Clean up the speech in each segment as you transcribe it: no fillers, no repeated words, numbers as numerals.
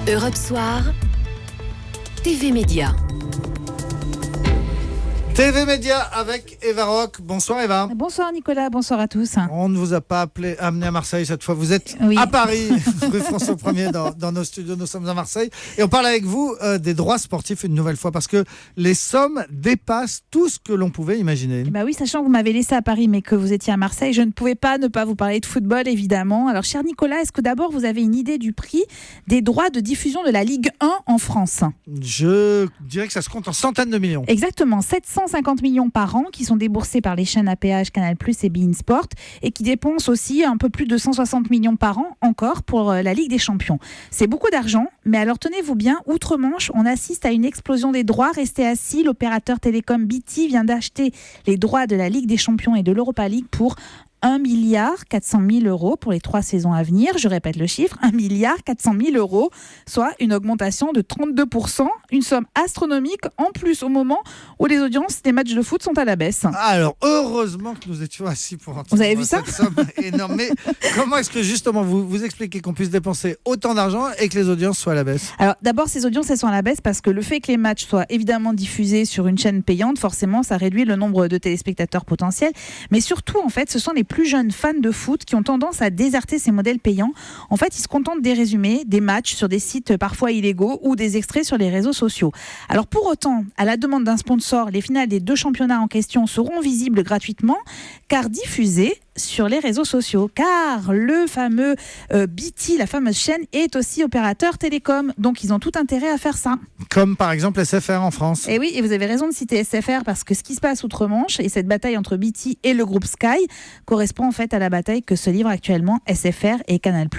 Europe Soir, TV Média. TV Média avec Eva Rock. Bonsoir Eva. Bonsoir Nicolas, bonsoir à tous. On ne vous a pas amené à Marseille cette fois. Vous êtes Oui. à Paris, rue François 1er dans nos studios. Nous sommes à Marseille et on parle avec vous des droits sportifs une nouvelle fois parce que les sommes dépassent tout ce que l'on pouvait imaginer. Bah oui, sachant que vous m'avez laissé à Paris mais que vous étiez à Marseille, je ne pouvais pas ne pas vous parler de football évidemment. Alors cher Nicolas, est-ce que d'abord vous avez une idée du prix des droits de diffusion de la Ligue 1 en France ? Je dirais que ça se compte en centaines de millions. Exactement, 750 millions par an qui sont déboursés par les chaînes APH, Canal+ et beIN Sport et qui dépensent aussi un peu plus de 160 millions par an encore pour la Ligue des Champions. C'est beaucoup d'argent, mais alors tenez-vous bien, outre-Manche, on assiste à une explosion des droits. Restez assis, l'opérateur télécom BT vient d'acheter les droits de la Ligue des Champions et de l'Europa League pour 1 milliard 400 000 euros pour les 3 saisons à venir. Je répète le chiffre, 1 milliard 400 000 euros, soit une augmentation de 32%, une somme astronomique en plus au moment où les audiences des matchs de foot sont à la baisse. Alors, heureusement que nous étions assis pour entendre Vous avez vu ça ? cette somme énorme. Mais comment est-ce que justement vous expliquez qu'on puisse dépenser autant d'argent et que les audiences soient à la baisse ? Alors d'abord, ces audiences elles sont à la baisse parce que le fait que les matchs soient évidemment diffusés sur une chaîne payante, forcément ça réduit le nombre de téléspectateurs potentiels. Mais surtout, en fait, ce sont les plus jeunes fans de foot qui ont tendance à déserter ces modèles payants. En fait, ils se contentent des résumés, des matchs sur des sites parfois illégaux ou des extraits sur les réseaux sociaux. Alors pour autant, à la demande d'un sponsor, les finales des 2 championnats en question seront visibles gratuitement car diffusées sur les réseaux sociaux, car le fameux BT, la fameuse chaîne, est aussi opérateur télécom, donc ils ont tout intérêt à faire ça. Comme par exemple SFR en France. Et oui, et vous avez raison de citer SFR parce que ce qui se passe outre-Manche et cette bataille entre BT et le groupe Sky correspond en fait à la bataille que se livrent actuellement SFR et Canal+.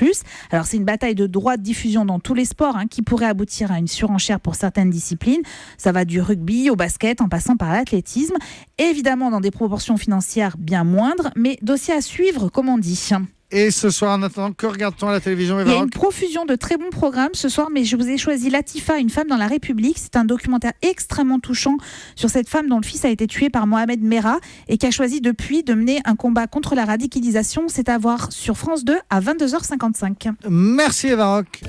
Alors c'est une bataille de droits de diffusion dans tous les sports qui pourrait aboutir à une surenchère pour certaines disciplines. Ça va du rugby au basket en passant par l'athlétisme, évidemment dans des proportions financières bien moindres, mais dossier à suivre, comme on dit. Et ce soir, en attendant, que regarde-t-on à la télévision, Eva Il y a Rock ? une profusion de très bons programmes ce soir, mais je vous ai choisi Latifa, une femme dans la République. C'est un documentaire extrêmement touchant sur cette femme dont le fils a été tué par Mohamed Merah et qui a choisi depuis de mener un combat contre la radicalisation. C'est à voir sur France 2 à 22h55. Merci Eva Rock.